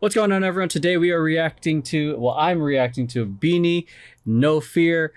What's going on, everyone? Today we are reacting to, I'm reacting to BINI, No Fear.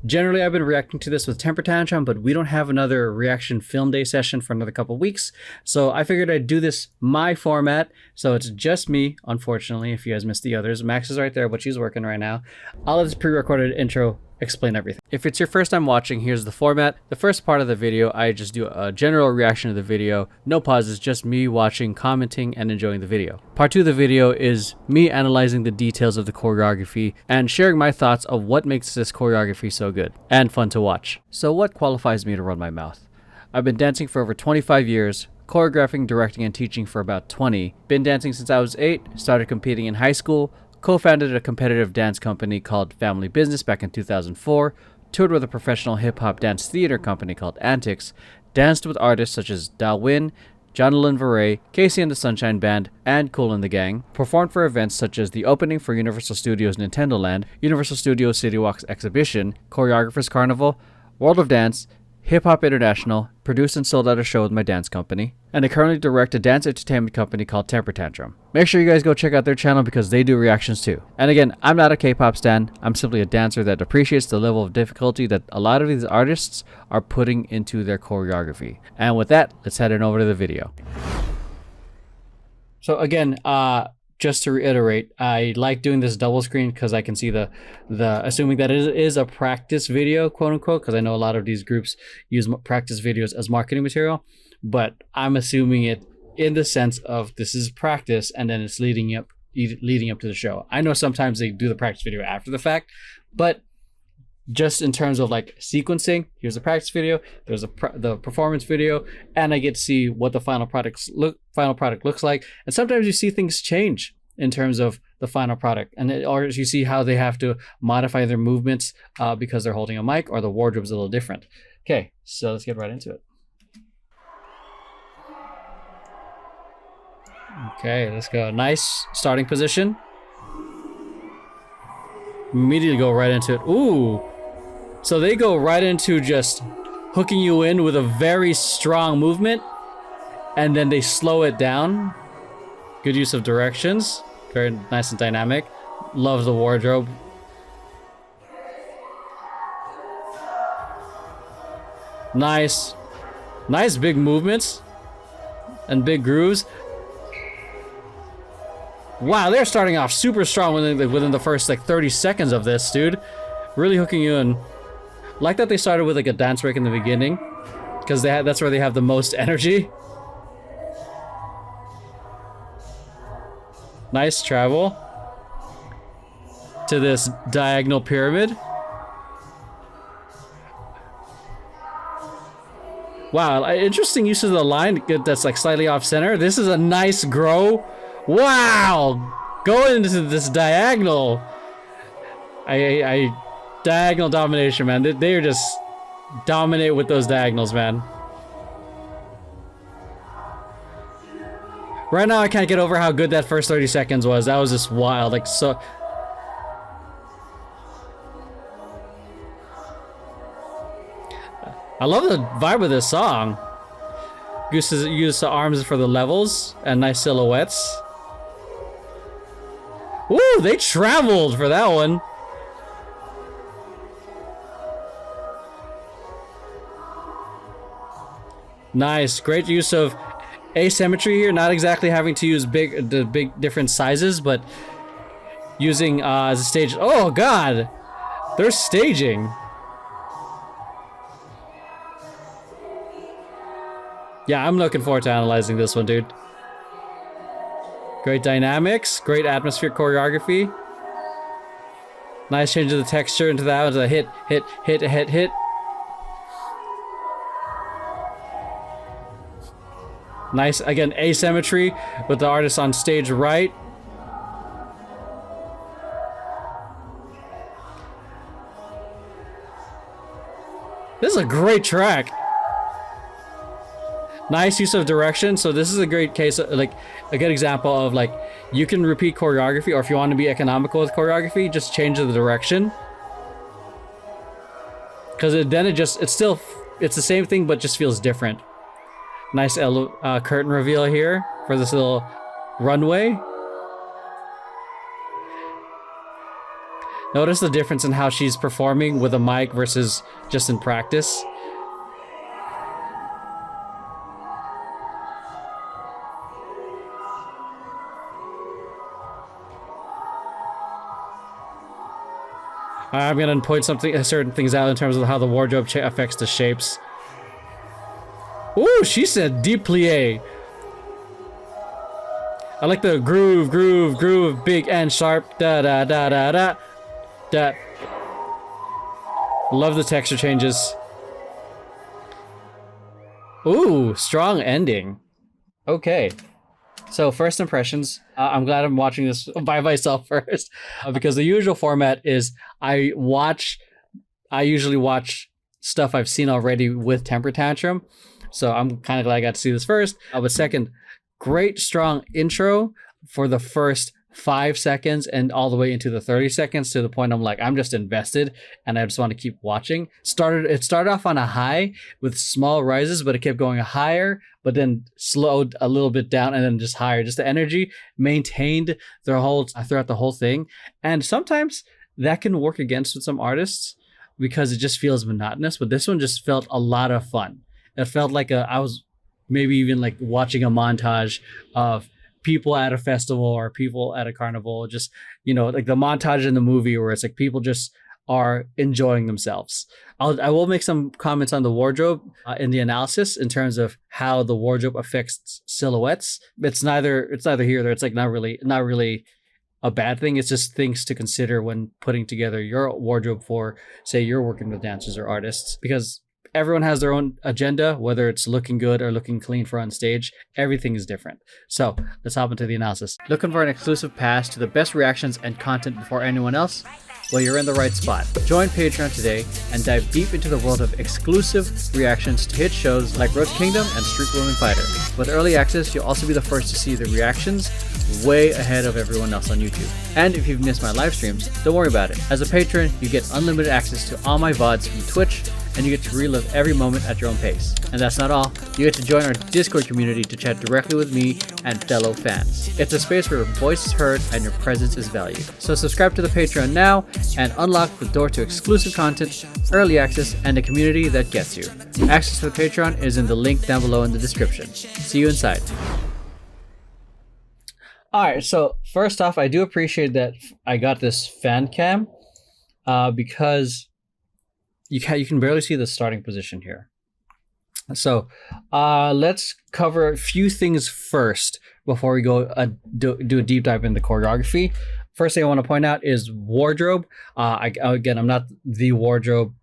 Generally, I've been reacting to this with Temper Tantrum, but we don't have another reaction film day session for another couple weeks. So I figured I'd do this my format. So it's just me, unfortunately, if you guys missed the others. Max is right there, but she's working right now. I'll let this pre-recorded intro explain everything. If it's your first time watching, here's the format. The first part of the video, I just do a general reaction to the video. No pauses, just me watching, commenting, and enjoying the video. Part 2 of the video is me analyzing the details of the choreography and sharing my thoughts of what makes this choreography so good and fun to watch. So what qualifies me to run my mouth? I've been dancing for over 25 years, choreographing, directing, and teaching for about 20. Been dancing since I was 8, started competing in high school, co-founded a competitive dance company called Family Business back in 2004, toured with a professional hip-hop dance theater company called Antics, danced with artists such as Dalwin, Jonathan Varay, Casey and the Sunshine Band, and Kool and the Gang, performed for events such as the opening for Universal Studios Nintendo Land, Universal Studios City Walks Exhibition, Choreographers Carnival, World of Dance, Hip Hop International, produced and sold out a show with my dance company, and I currently direct a dance entertainment company called Temper Tantrum. Make sure you guys go check out their channel because they do reactions too. And again, I'm not a K-pop stan, I'm simply a dancer that appreciates the level of difficulty that a lot of these artists are putting into their choreography. And with that, let's head on over to the video. So again, just to reiterate, I like doing this double screen because I can see the assuming that it is a practice video, quote unquote, because I know a lot of these groups use practice videos as marketing material, but I'm assuming it in the sense of this is practice and then it's leading up to the show. I know sometimes they do the practice video after the fact, but just in terms of like sequencing, here's the practice video, there's the performance video, and I get to see what the final product looks like. And sometimes you see things change in terms of the final product, or you see how they have to modify their movements because they're holding a mic or the wardrobe's a little different. Okay, so let's get right into it. Okay, let's go. Nice starting position. Immediately go right into it. Ooh. So they go right into just hooking you in with a very strong movement, and then they slow it down. Good use of directions. Very nice and dynamic. Love the wardrobe. Nice. Nice big movements and big grooves. Wow, they're starting off super strong within the first like 30 seconds of this, dude. Really hooking you in. Like that they started with like a dance break in the beginning, because that's where they have the most energy. Nice travel to this diagonal pyramid. Wow, interesting use of the line that's like slightly off center. This is a nice grow. Wow, going into this diagonal. Diagonal domination, man. They are just dominate with those diagonals, man. Right now, I can't get over how good that first 30 seconds was. That was just wild. Like, so... I love the vibe of this song. Use the arms for the levels and nice silhouettes. Ooh, they traveled for that one. Nice, great use of asymmetry here. Not exactly having to use the big different sizes, but using as a stage. Oh God, they're staging. Yeah, I'm looking forward to analyzing this one, dude. Great dynamics, great atmospheric choreography. Nice change of the texture into that. Into the hit, hit, hit, hit, hit. Nice, again, asymmetry with the artist on stage right. This is a great track. Nice use of direction. So this is a great case, like a good example of like, you can repeat choreography, or if you want to be economical with choreography, just change the direction. Because then it's the same thing, but just feels different. Nice curtain reveal here for this little runway. Notice the difference in how she's performing with a mic versus just in practice. I'm gonna point certain things out in terms of how the wardrobe affects the shapes. Ooh, she said deep plie. I like the groove, groove, groove, big and sharp. Da da da da da. Da. Love the texture changes. Ooh, strong ending. Okay. So first impressions, I'm glad I'm watching this by myself first, because the usual format is I usually watch stuff I've seen already with Temper Tantrum. So I'm kind of glad I got to see this first. But second, great strong intro for the first 5 seconds and all the way into the 30 seconds to the point I'm like, I'm just invested and I just want to keep watching. It started off on a high with small rises, but it kept going higher, but then slowed a little bit down and then just higher. Just the energy maintained throughout the whole thing. And sometimes that can work against with some artists because it just feels monotonous, but this one just felt a lot of fun. It felt like I was maybe even like watching a montage of people at a festival or people at a carnival, just, like the montage in the movie where it's like people just are enjoying themselves. I will make some comments on the wardrobe in the analysis in terms of how the wardrobe affects silhouettes. It's neither here or there. It's like not really a bad thing. It's just things to consider when putting together your wardrobe for, say, you're working with dancers or artists, because everyone has their own agenda, whether it's looking good or looking clean for on stage. Everything is different. So let's hop into the analysis. Looking for an exclusive pass to the best reactions and content before anyone else? Well, you're in the right spot. Join Patreon today and dive deep into the world of exclusive reactions to hit shows like Roach Kingdom and Street Woman Fighter. With early access, you'll also be the first to see the reactions way ahead of everyone else on YouTube. And if you've missed my live streams, don't worry about it. As a patron, you get unlimited access to all my VODs from Twitch, and you get to relive every moment at your own pace. And that's not all. You get to join our Discord community to chat directly with me and fellow fans. It's a space where your voice is heard and your presence is valued. So subscribe to the Patreon now and unlock the door to exclusive content, early access, and a community that gets you. Access to the Patreon is in the link down below in the description. See you inside. Alright, so first off, I do appreciate that I got this fan cam because you can barely see the starting position here. So let's cover a few things first before we go do a deep dive in the choreography. First thing I want to point out is wardrobe. Again, I'm not the wardrobe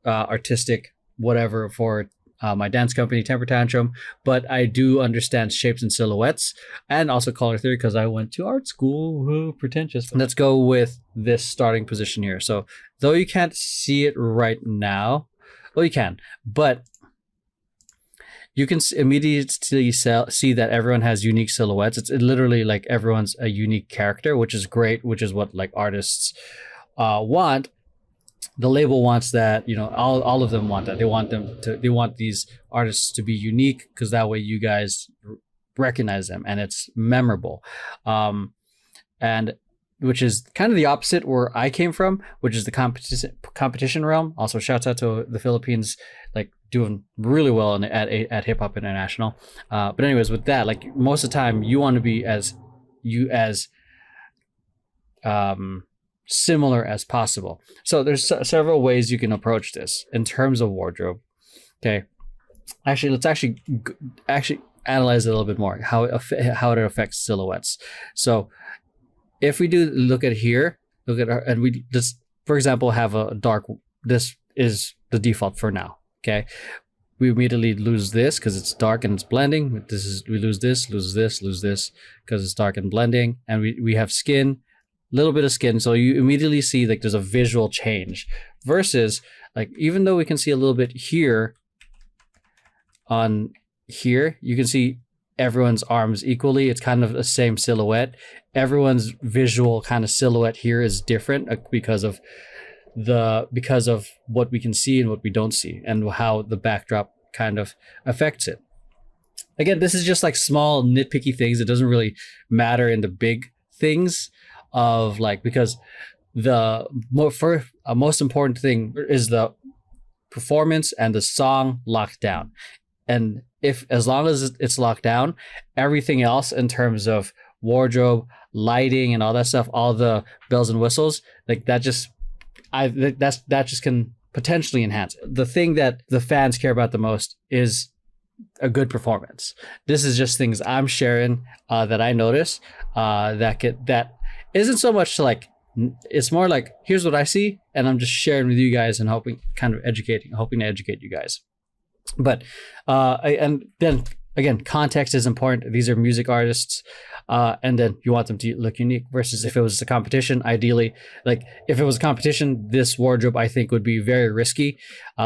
artistic whatever for my dance company, Temper Tantrum, but I do understand shapes and silhouettes and also color theory because I went to art school. Woo, pretentious. Let's go with this starting position here. So though you can't see it right now, well, you can, but you can immediately see that everyone has unique silhouettes. It's literally like everyone's a unique character, which is great, which is what like artists want. The label wants that, all of them want that. They want these artists to be unique because that way you guys recognize them and it's memorable. And which is kind of the opposite where I came from, which is the competition realm. Also, shouts out to the Philippines, like doing really well at Hip Hop International. But anyways, with that, like most of the time, you want to be as similar as possible. So there's several ways you can approach this in terms of wardrobe. Okay, let's actually analyze it a little bit more how it affects silhouettes. So if we do look at and we just, for example, have a dark. This is the default for now. Okay, we immediately lose this because it's dark and it's blending. We lose this because it's dark and blending, and we have skin. Little bit of skin, so you immediately see like there's a visual change versus like even though we can see a little bit here on here, you can see everyone's arms equally. It's kind of the same silhouette. Everyone's visual kind of silhouette here is different because of what we can see and what we don't see and how the backdrop kind of affects it. Again, this is just like small nitpicky things. It doesn't really matter in the big things of like, because the most important thing is the performance and the song locked down. And as long as it's locked down, everything else in terms of wardrobe, lighting, and all that stuff, all the bells and whistles, like that just can potentially enhance it. The thing that the fans care about the most is a good performance. This is just things I'm sharing that I notice that isn't so much to like, it's more like, here's what I see, and I'm just sharing with you guys and hoping to educate you guys. But and then again, context is important. These are music artists, and then you want them to look unique. Versus if it was a competition, ideally, like if it was a competition, this wardrobe I think would be very risky,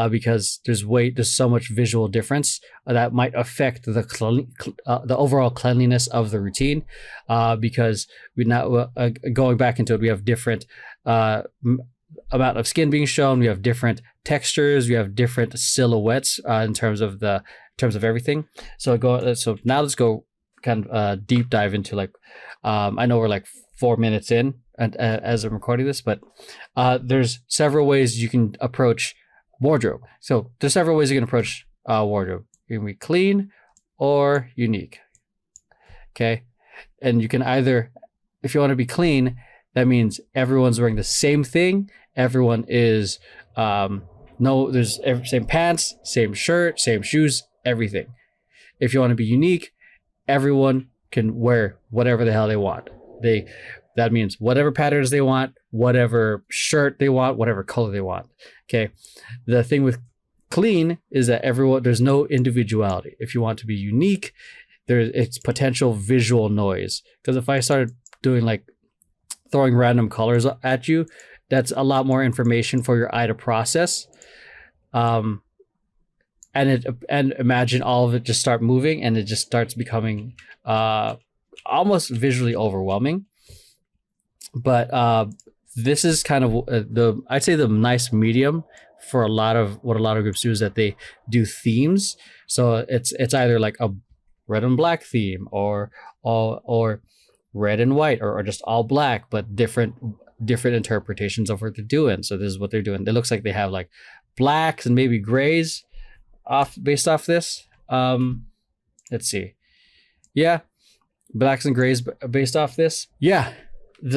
because there's so much visual difference that might affect the overall cleanliness of the routine, because we now going back into it, we have different amount of skin being shown, we have different textures, we have different silhouettes in terms of everything. So now let's go kind of deep dive into like, I know we're like 4 minutes in and as I'm recording this, but there's several ways you can approach wardrobe. So there's several ways you can approach wardrobe. You can be clean or unique. Okay. And you can either, if you want to be clean, that means everyone's wearing the same thing. Everyone is there's same pants, same shirt, same shoes, everything. If you want to be unique, everyone can wear whatever the hell they want. That means whatever patterns they want, whatever shirt they want, whatever color they want. Okay. The thing with clean is that there's no individuality. If you want to be unique, it's potential visual noise. Because if I started doing like throwing random colors at you, that's a lot more information for your eye to process. And imagine all of it just start moving, and it just starts becoming almost visually overwhelming. But this is kind of I'd say the nice medium for a lot of groups do is that they do themes. So it's either like a red and black theme, or red and white, or just all black, but different interpretations of what they're doing. So this is what they're doing. It looks like they have like blacks and maybe grays based off this. Let's see. Yeah, blacks and grays based off this. Yeah.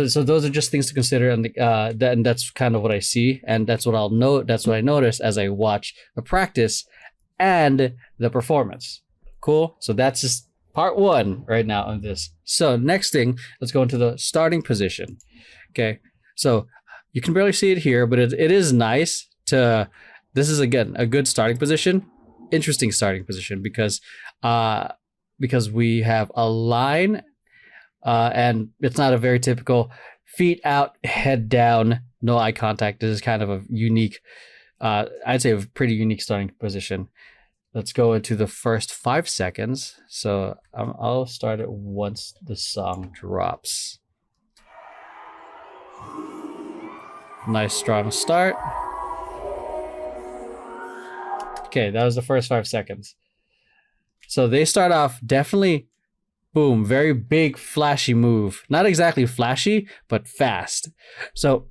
So those are just things to consider, and that's kind of what I see, and that's what I'll note. That's what I notice as I watch the practice and the performance. Cool. So that's just part one right now on this. So next thing, let's go into the starting position. Okay. So you can barely see it here, but it is nice this is again a good starting position, interesting starting position, because we have a line, and it's not a very typical feet out, head down, no eye contact. This is kind of a unique, I'd say a pretty unique starting position. Let's go into the first 5 seconds. So I'll start it once the song drops. Nice strong start. Okay, that was the first 5 seconds. So they start off definitely, boom, very big, flashy move. Not exactly flashy, but fast. So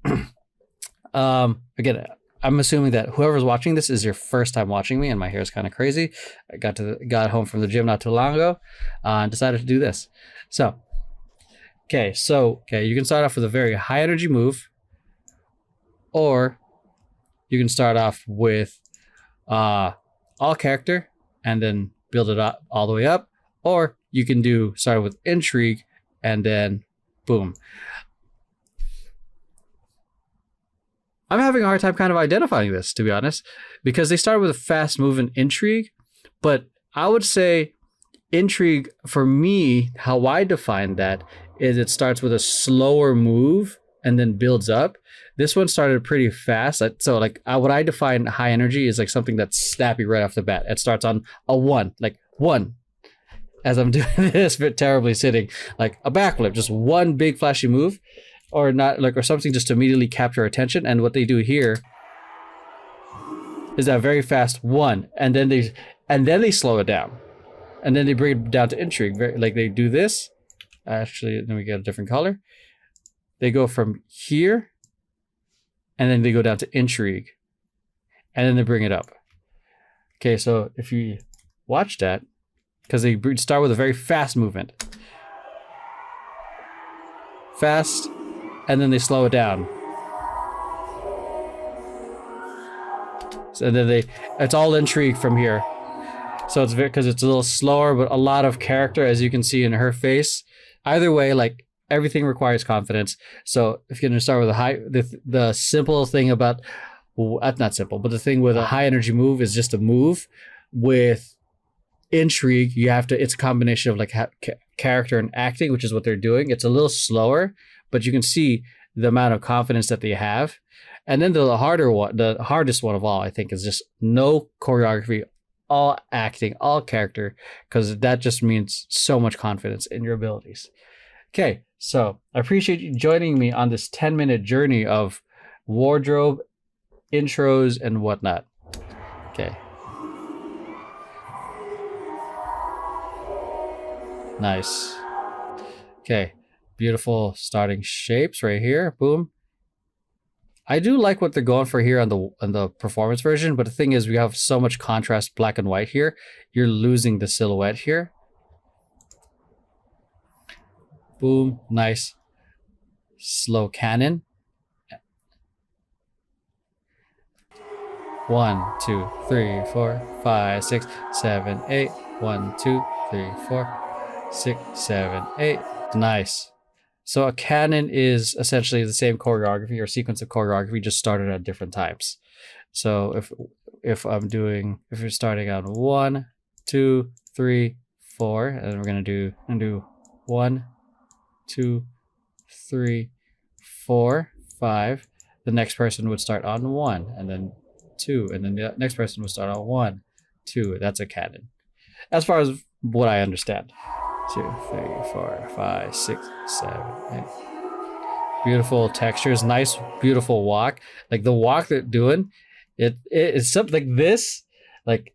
again, I'm assuming that whoever's watching this is your first time watching me, and my hair is kind of crazy. I got home from the gym not too long ago, and decided to do this. So you can start off with a very high energy move, or you can start off with all character and then build it up all the way up, or you can start with intrigue and then boom. I'm having a hard time kind of identifying this, to be honest, because they started with a fast move in intrigue, but I would say intrigue, for me, how I define that is it starts with a slower move and then builds up. This one started pretty fast. So like what I define high energy is like something that's snappy right off the bat. It starts on a one, like one, as I'm doing this, but terribly sitting, like a backflip, just one big flashy move, or not like, or something just to immediately capture attention. And what they do here is that very fast one, and then they slow it down, and then they bring it down to intrigue. Like they do this. Actually, then we get a different color. They go from here and then they go down to intrigue, and then they bring it up. Okay, so if you watch that, because they start with a very fast movement. Fast, and then they slow it down. And then it's all intrigue from here. So it's because it's a little slower, but a lot of character, as you can see in her face. Either way, like everything requires confidence. So if you're gonna start with a high, the simple thing about, not simple, but the thing with a high energy move is just a move. With intrigue, you have to, it's a combination of like character and acting, which is what they're doing. It's a little slower, but you can see the amount of confidence that they have. And then the hardest one of all, I think, is just no choreography, all acting, all character, because that just means so much confidence in your abilities. Okay, so I appreciate you joining me on this 10-minute journey of wardrobe, intros, and whatnot. Okay. Nice. Okay, beautiful starting shapes right here. Boom. I do like what they're going for here on the performance version, but the thing is we have so much contrast, black and white here. You're losing the silhouette here. Boom, nice. Slow cannon. 1, 2, 3, 4, 5, 6, 7, 8. 1, 2, 3, 4, 6, 7, 8. It's So a canon is essentially the same choreography or sequence of choreography, just started at different times. So if you're starting on 1, 2, 3, 4, and we're gonna do 1, 2, 3, 4, 5. The next person would start on 1, and then 2, and then the next person would start on 1, 2. That's a canon, as far as what I understand. 2, 3, 4, 5, 6, 7, 8. Beautiful textures, nice, beautiful walk. Like the walk they're doing, it's something like this. Like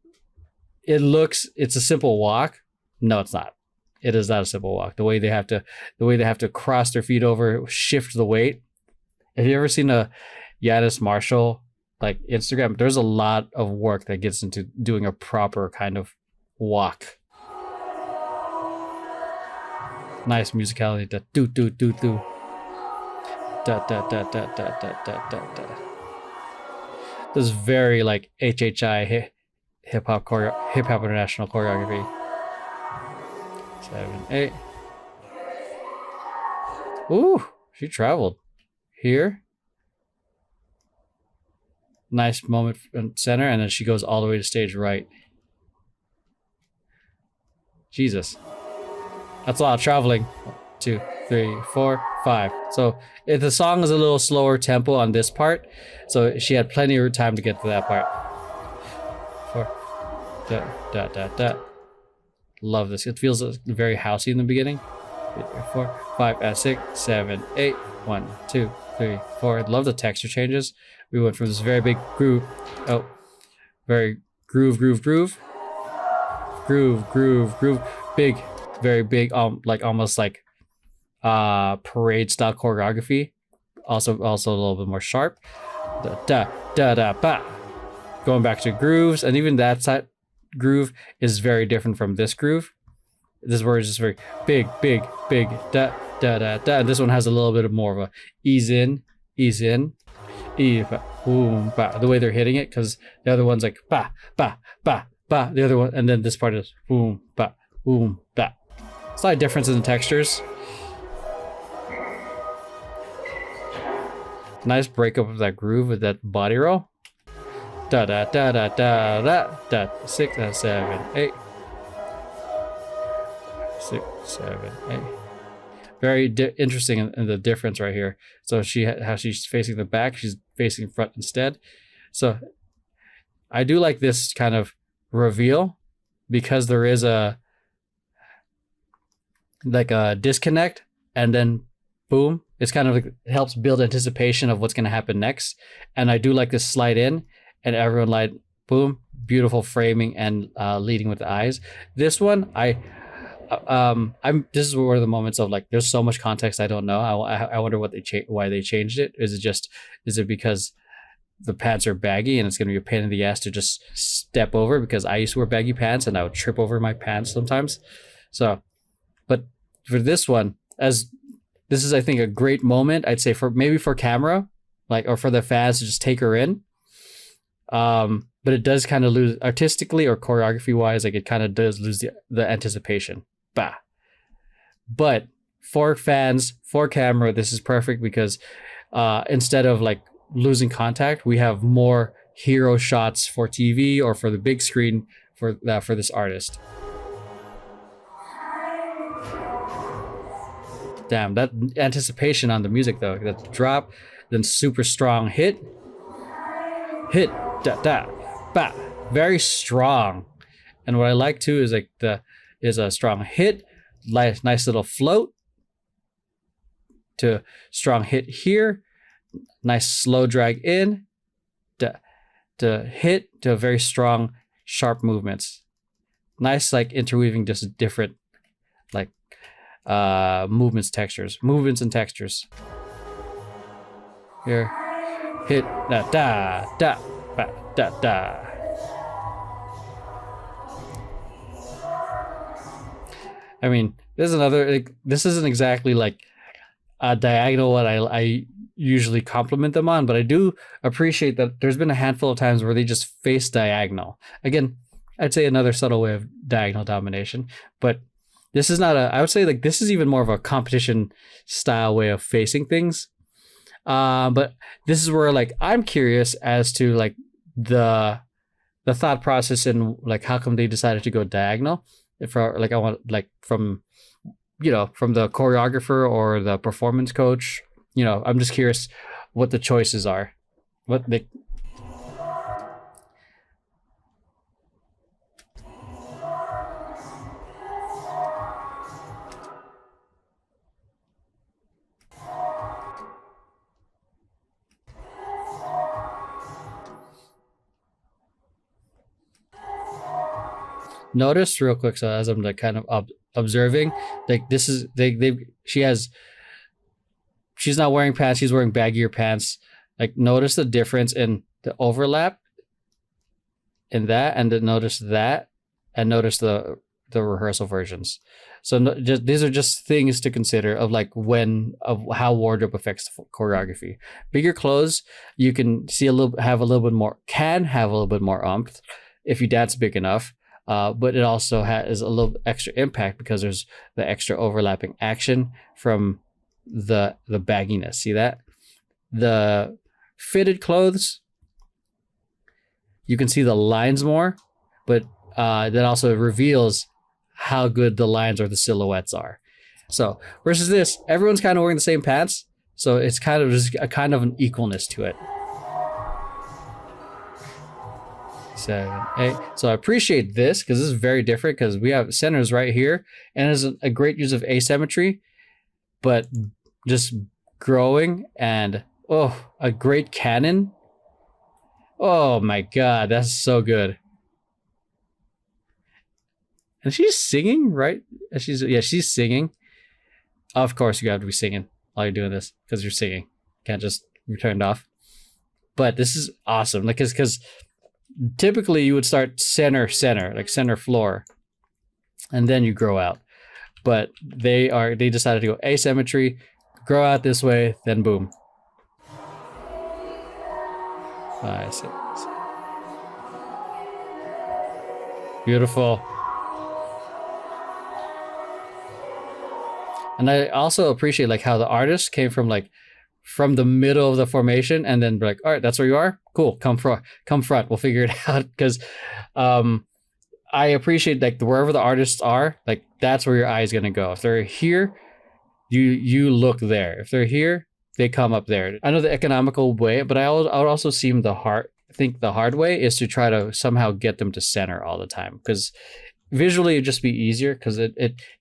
it's a simple walk. No, it's not. It is not a simple walk. The way they have to cross their feet over, shift the weight. Have you ever seen a Yanis Marshall like Instagram? There's a lot of work that gets into doing a proper kind of walk. Nice musicality. Da do do do do. Da da da da da da da da da. This is very like HHI hip hop international choreography. 7, 8. Ooh, she traveled here. Nice moment in center, and then she goes all the way to stage right. Jesus. That's a lot of traveling. 1, 2, 3, 4, 5. So if the song is a little slower tempo on this part, so she had plenty of time to get to that part. 4. Da, da, da, da. Love this. It feels very housey in the beginning. 3, 4, 5, 6, 7, 8. 1, 2, 3, 4. Love the texture changes. We went from this very big groove. Oh, very groove. Big. Very big, like almost like parade style choreography. Also a little bit more sharp. Da da da ba. Going back to grooves, and even that side groove is very different from this groove. This word is just very big, da da da da. And this one has a little bit more of a ease in, boom, ba. The way they're hitting it, because the other one's like ba ba ba ba. The other one, and then this part is boom ba. Slight difference in the textures. Nice breakup of that groove with that body roll. Da da da da da da da. 6, 7, 8. 6, 7, 8. Very interesting in the difference right here. So how she's facing the back, she's facing front instead. So I do like this kind of reveal because there is a disconnect, and then boom, it's kind of like, it helps build anticipation of what's going to happen next. And I do like this slide in and everyone boom, beautiful framing and leading with the eyes. This one, I This is one of the moments of like, there's so much context I don't know. I wonder what why they changed it. Is it because the pants are baggy and it's going to be a pain in the ass to just step over, because I used to wear baggy pants and I would trip over my pants sometimes. So, but for this one, as this is, I think, a great moment, I'd say for camera, like, or for the fans to just take her in. But it does kind of lose artistically or choreography wise, like it kind of does lose the anticipation. Bah. But for fans, for camera, this is perfect because instead of like losing contact, we have more hero shots for TV or for the big screen for this artist. Damn, that anticipation on the music though, that drop, then super strong hit, da da, ba, very strong. And what I like too is like is a strong hit, nice little float to strong hit here, nice slow drag in, to hit to very strong sharp movements. Nice like interweaving just different like movements and textures. Here, hit da da da ba, da da. I mean, this is another. Like, this isn't exactly like a diagonal what I usually compliment them on, but I do appreciate that there's been a handful of times where they just face diagonal. Again, I'd say another subtle way of diagonal domination, but this is not I would say like this is even more of a competition style way of facing things. But this is where like I'm curious as to like the thought process and like how come they decided to go diagonal. If like I want like from from the choreographer or the performance coach, I'm just curious what the choices are, what they. Notice real quick, so as I'm like kind of observing, like this is she's not wearing pants, she's wearing baggier pants. Like notice the difference in the overlap in that, and then notice that, and notice the rehearsal versions. So these are just things to consider of like of how wardrobe affects choreography. Bigger clothes, you can see have a little bit more oomph if you dance big enough. But it also has a little extra impact because there's the extra overlapping action from the bagginess. See that? The fitted clothes, you can see the lines more, but that also reveals how good the lines or the silhouettes are. So versus this, everyone's kind of wearing the same pants, so it's kind of just a kind of an equalness to it. 7, 8. So I appreciate this because this is very different because we have centers right here, and it's a great use of asymmetry, but just growing and a great canon. Oh my god, that's so good. And she's singing, right? She's singing. Of course, you have to be singing while you're doing this because you're singing. Can't just be turned off. But this is awesome, like because typically you would start center, like center floor, and then you grow out. But they decided to go asymmetry, grow out this way, then boom. 5, 6. Beautiful. And I also appreciate like how the artist came from the middle of the formation and then like, all right, that's where you are. Cool. Come front. We'll figure it out. Because I appreciate like wherever the artists are, like that's where your eye is going to go. If they're here, you look there. If they're here, they come up there. I know the economical way, but I would also seem the hard way is to try to somehow get them to center all the time, because visually it'd just be easier because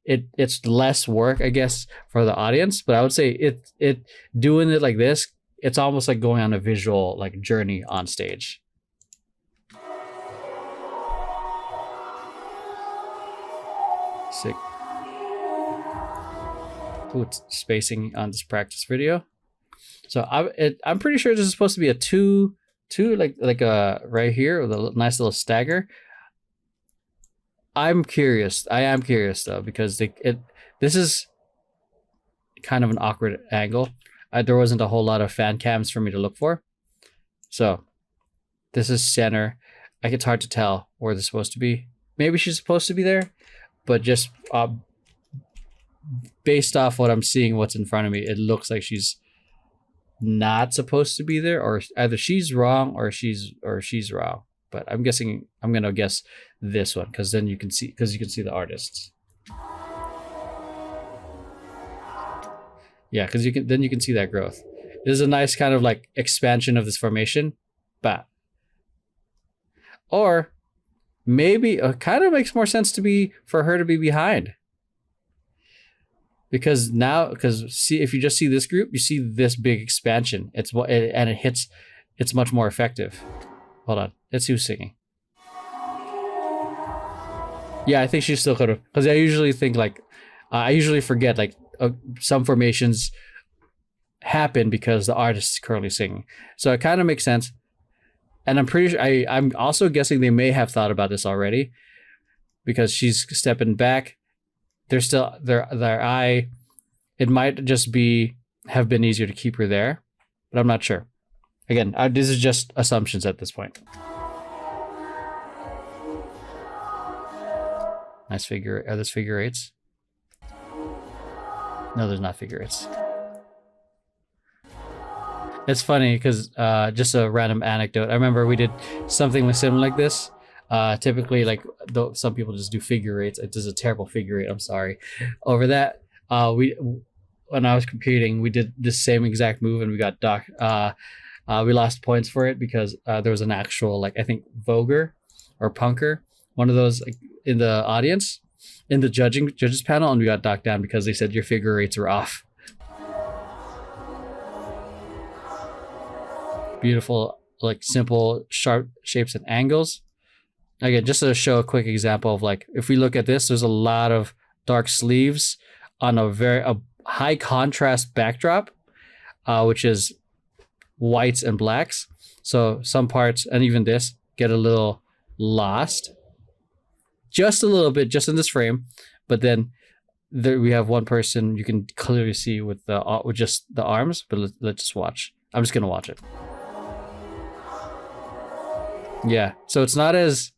it's less work, I guess, for the audience. But I would say it doing it like this, it's almost like going on a visual like journey on stage. Sick. spacing on this practice video. So I'm pretty sure this is supposed to be a two like a right here with a nice little stagger. I'm curious. I am curious though, because this is kind of an awkward angle. There wasn't a whole lot of fan cams for me to look for. So this is center. Like, it's hard to tell where they're supposed to be. Maybe she's supposed to be there, but just based off what I'm seeing, what's in front of me, it looks like she's not supposed to be there, or either she's wrong or she's wrong. But I'm gonna guess this one, because then you can see the artists. Yeah, because you can see that growth. This is a nice kind of like expansion of this formation, but or maybe it kind of makes more sense for her to be behind. Because see, if you just see this group, you see this big expansion. It's much more effective. Hold on, let's see who's singing. Yeah, I think she still could have, because I usually think like, I usually forget like some formations happen because the artist is currently singing. So it kind of makes sense. And I'm pretty sure, I'm also guessing they may have thought about this already, because she's stepping back. They're still, their eye, it might just have been easier to keep her there, but I'm not sure. Again, this is just assumptions at this point. Nice figure. Are those figure eights? No, there's not figure eights. It's funny because just a random anecdote. I remember we did something similar like this. Typically, like some people just do figure eights. It is a terrible figure eight. I'm sorry. Over that, when I was competing, we did the same exact move and we got docked. We lost points for it because there was an actual, like, I think Voguer or Punker, one of those, like, in the audience, in the judges panel, and we got docked down because they said your figure eights were off. Beautiful, like, simple, sharp shapes and angles. Again, just to show a quick example of, like, if we look at this, there's a lot of dark sleeves on a high contrast backdrop, which is whites and blacks. So some parts, and even this, get a little lost. Just a little bit, just in this frame. But then there we have one person you can clearly see with just the arms, but let's just watch. I'm just gonna watch it. Yeah, so it's not as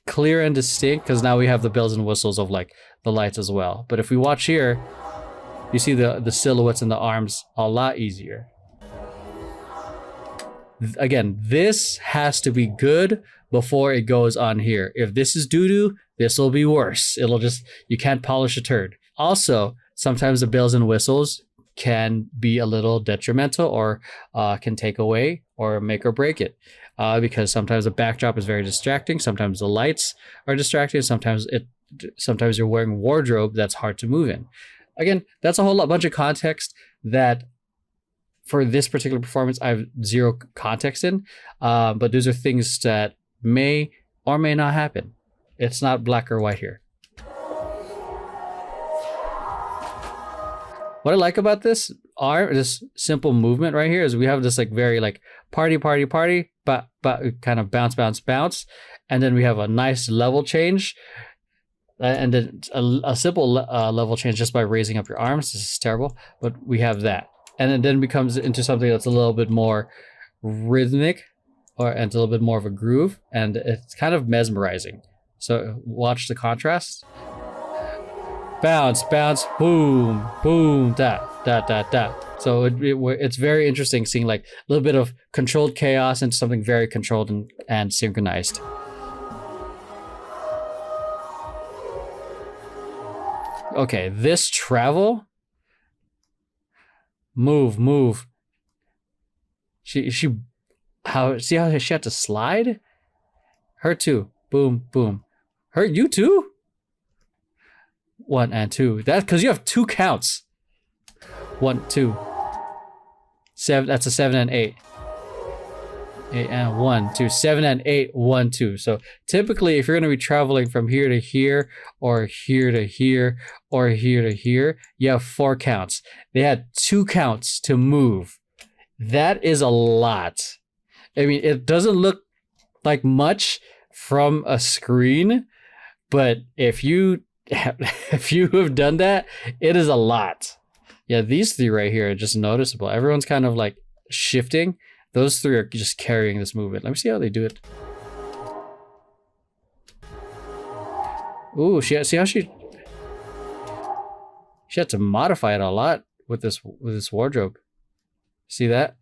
clear and distinct because now we have the bells and whistles of, like, the lights as well. But if we watch here, you see the silhouettes and the arms a lot easier. Again, this has to be good before it goes on here. If this is doo-doo, this will be worse. You can't polish a turd. Also, sometimes the bells and whistles can be a little detrimental, or can take away or make or break it. Because sometimes the backdrop is very distracting. Sometimes the lights are distracting. Sometimes you're wearing wardrobe that's hard to move in. Again, that's a bunch of context that for this particular performance, I have zero context in. But those are things that may or may not happen. It's not black or white here. What I like about this simple movement right here is we have this, like, very, like, party, but kind of bounce, and then we have a nice level change, and then a simple level change just by raising up your arms. This is terrible, but we have that, and it then becomes into something that's a little bit more rhythmic, and a little bit more of a groove, and it's kind of mesmerizing. So watch the contrast. Bounce, boom, boom, da. So it's very interesting seeing, like, a little bit of controlled chaos into something very controlled and synchronized. Okay, this travel, move. See how she had to slide? Her too. Boom. You too? 1 and 2. That's because you have 2 counts. 1, 2. 7. That's a 7 and 8. 8 and 1 2, 7 and 8 1 2. So typically if you're going to be traveling from here to here or here to here or here to here, you have 4 counts. They had 2 counts to move. That is a lot. I mean, it doesn't look like much from a screen, but if you have done that, it is a lot. Yeah, these 3 right here are just noticeable. Everyone's kind of like shifting. Those 3 are just carrying this movement. Let me see how they do it. Ooh, see how she had to modify it a lot with this wardrobe. See that?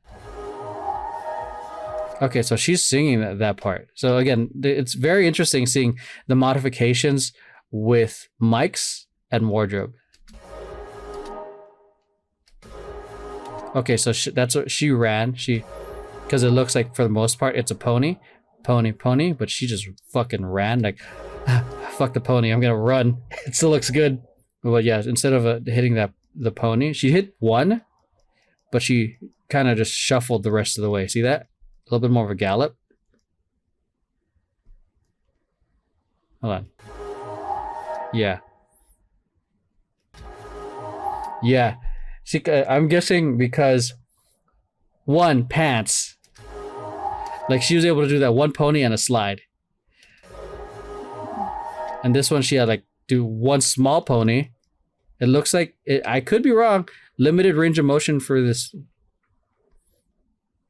Okay, so she's singing that part. So again, it's very interesting seeing the modifications with mics and wardrobe. Okay, so that's what she ran. Because it looks like for the most part it's a pony, but she just fucking ran like, fuck the pony, I'm gonna run. It still looks good. But yeah, instead of hitting the pony, she hit 1, but she kind of just shuffled the rest of the way. See that? A little bit more of a gallop. Hold on. Yeah. Yeah. See, I'm guessing because 1, pants. Like she was able to do that 1 pony and a slide. And this one she had like do 1 small pony. It looks like, I could be wrong, limited range of motion for this.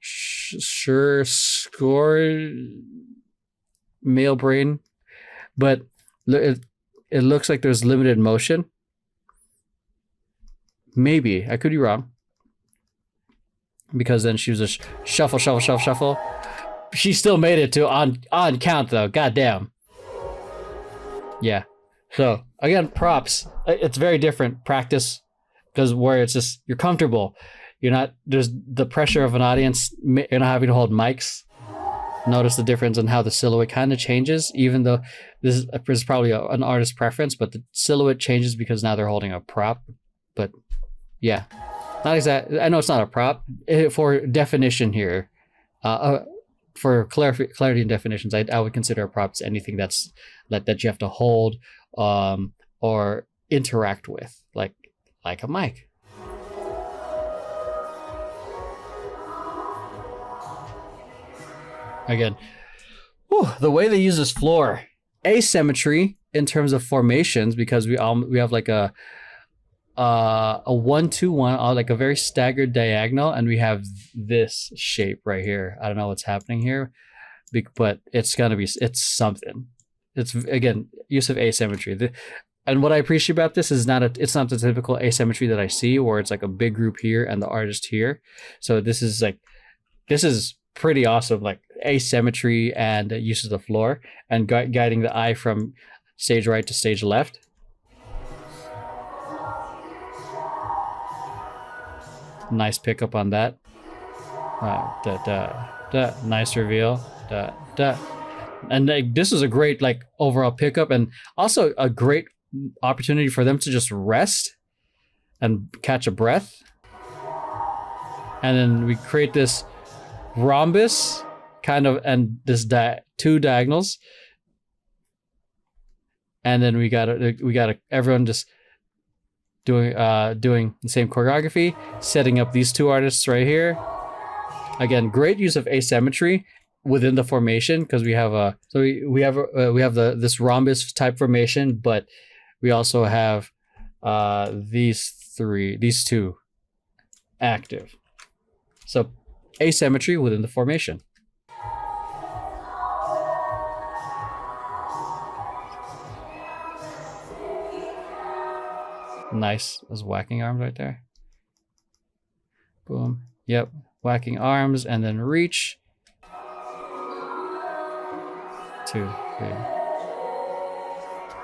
Sure, score male brain, but it looks like there's limited motion. Maybe I could be wrong, because then she was just shuffle. She still made it to on count though. Goddamn. Yeah. So again, props. It's very different practice, because where it's just you're comfortable. You're not, there's the pressure of an audience. You're not having to hold mics. Notice the difference in how the silhouette kind of changes, even though this is probably an artist preference, but the silhouette changes because now they're holding a prop. But yeah, not exactly. I know it's not a prop. For definition here, for clarity and definitions, I would consider a prop as anything that you have to hold or interact with, like a mic. Again, the way they use this floor, asymmetry in terms of formations, because we have like a 1-2-1, like a very staggered diagonal, and we have this shape right here. I don't know what's happening here, but it's something. It's again use of asymmetry. And what I appreciate about this is it's not the typical asymmetry that I see, where it's like a big group here and the artist here. So this is pretty awesome, like asymmetry and use of the floor and guiding the eye from stage right to stage left. Nice pickup on that. Nice reveal. And this is a great like overall pickup, and also a great opportunity for them to just rest and catch a breath. And then we create this rhombus kind of, and this 2 diagonals, and then we got everyone just doing the same choreography, setting up these 2 artists right here. Again, great use of asymmetry within the formation, because we have this rhombus type formation, but we also have these 2 active. So asymmetry within the formation. Nice. Those whacking arms right there. Boom. Yep. Whacking arms and then reach. 2, 3.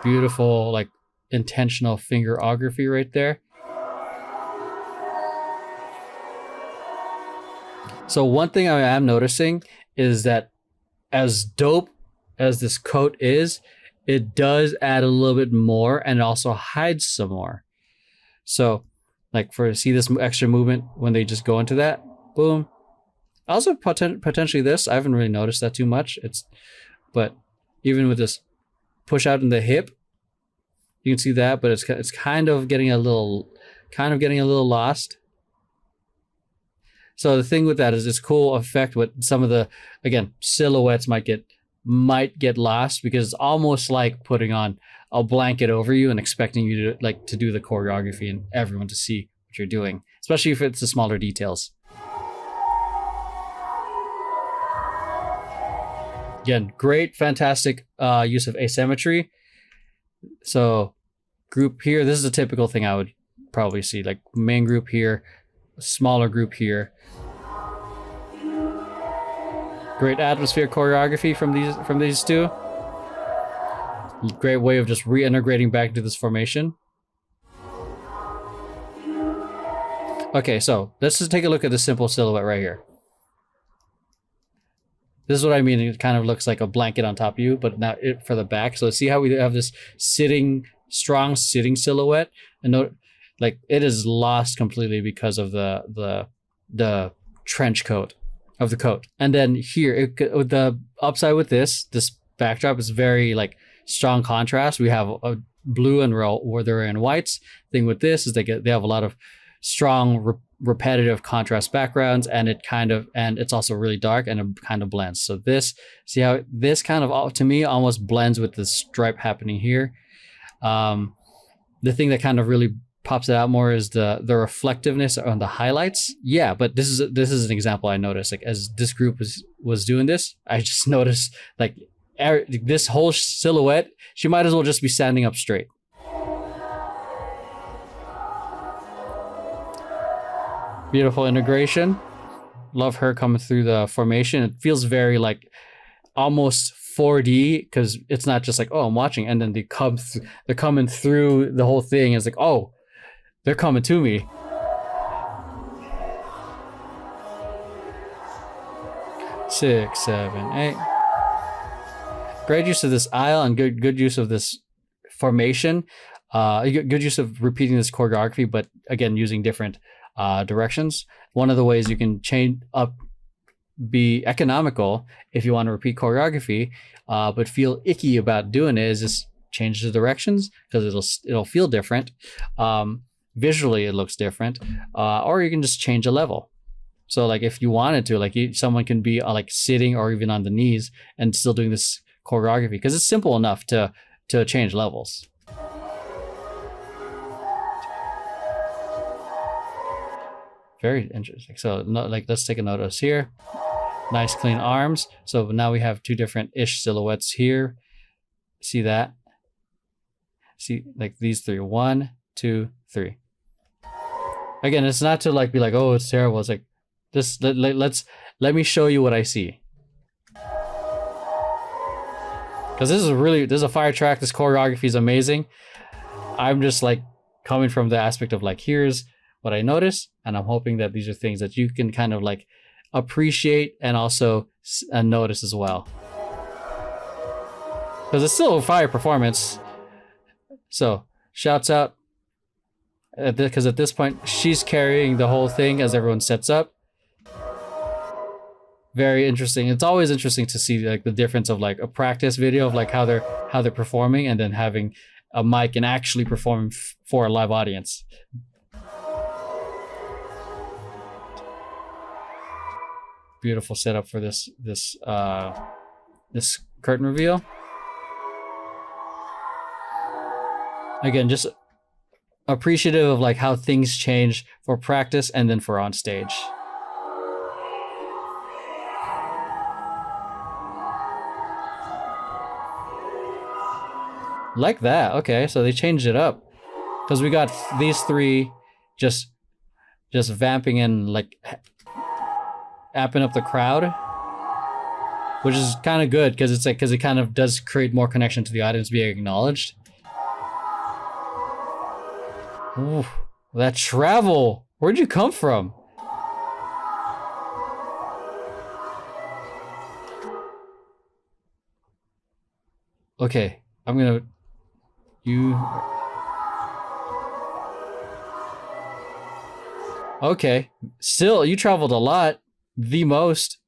Beautiful, like intentional fingerography right there. So one thing I am noticing is that as dope as this coat is, it does add a little bit more and also hides some more. So like see this extra movement when they just go into that, boom. Also potentially this. I haven't really noticed that too much. But even with this push out in the hip, you can see that, but it's kind of getting a little lost. So the thing with that is this cool effect with some of the, again, silhouettes might get lost because it's almost like putting on a blanket over you and expecting you to do the choreography and everyone to see what you're doing, especially if it's the smaller details. Again, great, fantastic use of asymmetry. So group here, this is a typical thing I would probably see, like main group here, smaller group here. Great atmosphere choreography from these two. Great way of just reintegrating back into this formation. Okay, so let's just take a look at the simple silhouette right here. This is what I mean. It kind of looks like a blanket on top of you, but not it for the back. So see how we have this strong sitting silhouette, and note, like it is lost completely because of the trench coat of the coat. And then here, with the upside with this backdrop is very like strong contrast. We have a blue and where they're in whites. Thing with this is they have a lot of strong repetitive contrast backgrounds, and it's also really dark and it kind of blends. So see how this kind of, to me, almost blends with the stripe happening here. The thing that kind of really pops it out more is the reflectiveness on the highlights. Yeah, but this is an example I noticed. Like as this group was doing this, I just noticed like this whole silhouette, she might as well just be standing up straight. Beautiful integration. Love her coming through the formation. It feels very like almost 4D because it's not just like, oh, I'm watching, and then they're coming through the whole thing. It's like, oh, they're coming to me. Six, seven, eight. Great use of this aisle and good use of this formation. Good use of repeating this choreography, but again, using different directions. One of the ways you can be economical if you want to repeat choreography, but feel icky about doing it, is just change the directions because it'll feel different. Visually, it looks different, or you can just change a level. So, like if you wanted to, like someone can be like sitting or even on the knees and still doing this choreography because it's simple enough to change levels. Very interesting. So let's take a notice here. Nice clean arms. So now we have two different-ish silhouettes here. See that? See like these three. 1, 2, 3. Again, it's not to like be like, oh, it's terrible. It's like this. Let me show you what I see. Because this is a fire track. This choreography is amazing. I'm just like coming from the aspect of like, here's what I noticed, and I'm hoping that these are things that you can kind of like appreciate and also notice as well. Because it's still a fire performance. So shouts out, because at this point she's carrying the whole thing as everyone sets up. Very interesting. It's always interesting to see like the difference of like a practice video of like how they're performing, and then having a mic and actually performing for a live audience. Beautiful setup for this curtain reveal. Again, just appreciative of like how things change for practice and then for on stage. Like that. Okay, so they changed it up because we got these three just vamping and like amping up the crowd, which is kind of good because it kind of does create more connection to the audience being acknowledged. Ooh, that travel, where'd you come from? Okay, okay, still, you traveled a lot. the most.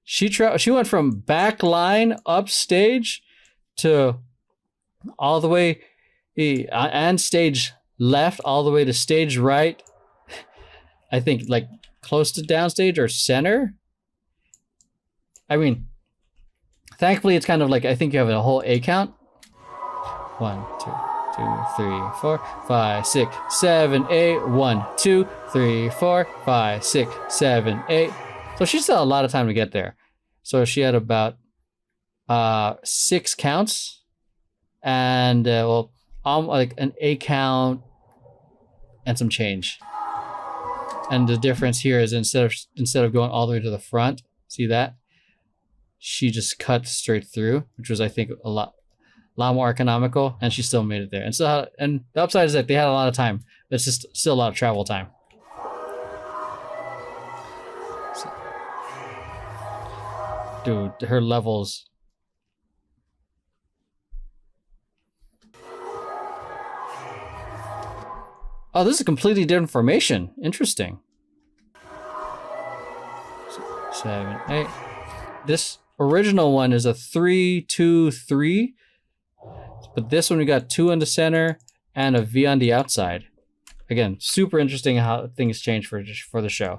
She went from back line upstage to all the way and stage left all the way to stage right. I think like close to downstage or center. I mean, thankfully it's kind of like, I think you have a whole A count. 1, 2, 3, 4, 5, 6, 7, 8. 1, 2, 3, 4, 5, 6, 7, 8. So she still had a lot of time to get there. So she had about 6 counts and well, like an A count and some change. And the difference here is instead of going all the way to the front, see that? She just cut straight through, which was, I think, a lot more economical, and she still made it there. And so, and the upside is that they had a lot of time. It's just still a lot of travel time. So, dude, her levels. Oh, this is a completely different formation. Interesting. 7, 8. This original one is a 3-2-3, but this one we got 2 in the center and a V on the outside. Again, super interesting how things change for the show.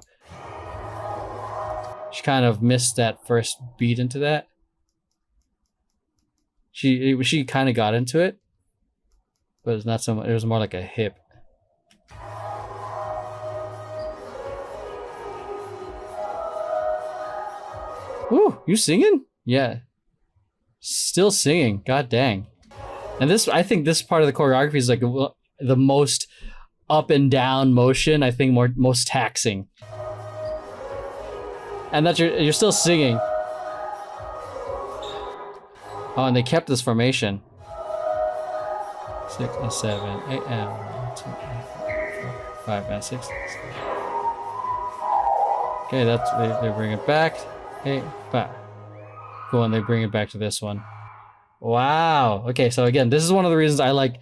She kind of missed that first beat into that. She kind of got into it, but it's not so much. It was more like a hip. Woo, you singing? Yeah. Still singing. God dang. And this, I think this part of the choreography is like the most up and down motion, I think most taxing. And that you're still singing. Oh, and they kept this formation. 6 and 7, 8 and 1, 2, 3, 4, 5 and 6. Okay, that's they bring it back. Hey, back. Cool, and they bring it back to this one. Wow. Okay, so again, this is one of the reasons I like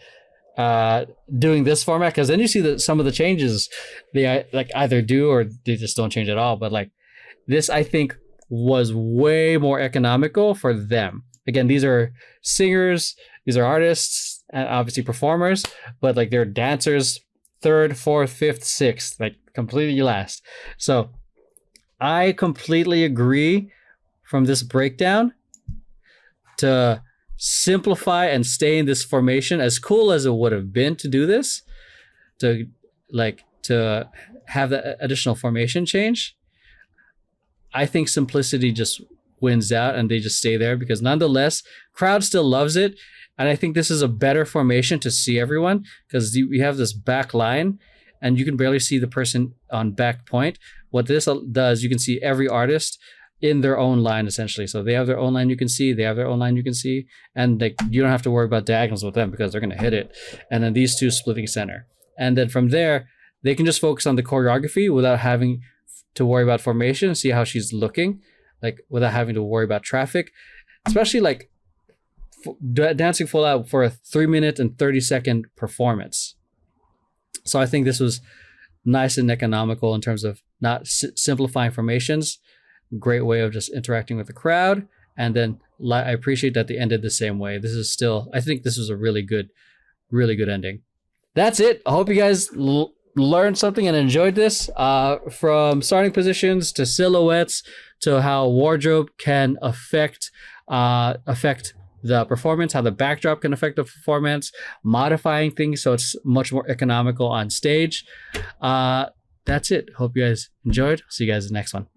doing this format, because then you see that some of the changes they like either do or they just don't change at all. But like this, I think, was way more economical for them. Again, these are singers, these are artists, and obviously performers, but like they're dancers, 3rd, 4th, 5th, 6th, like completely last. So I completely agree from this breakdown to simplify and stay in this formation, as cool as it would have been to do this, to have the additional formation change. I think simplicity just wins out and they just stay there, because nonetheless, crowd still loves it. And I think this is a better formation to see everyone, because we have this back line and you can barely see the person on back point. What this does, you can see every artist in their own line, essentially. So they have their own line you can see, they have their own line you can see, and you don't have to worry about diagonals with them because they're going to hit it. And then these two splitting center. And then from there, they can just focus on the choreography without having to worry about formation, see how she's looking, like without having to worry about traffic, especially like dancing full out for a 3-minute and 30-second performance. So I think this was nice and economical in terms of not simplifying formations. Great way of just interacting with the crowd. And then I appreciate that they ended the same way. This is still, I think this was a really good ending. That's it. I hope you guys learned something and enjoyed this. From starting positions to silhouettes to how wardrobe can affect the performance, how the backdrop can affect the performance, modifying things so it's much more economical on stage. That's it. Hope you guys enjoyed. See you guys in the next one.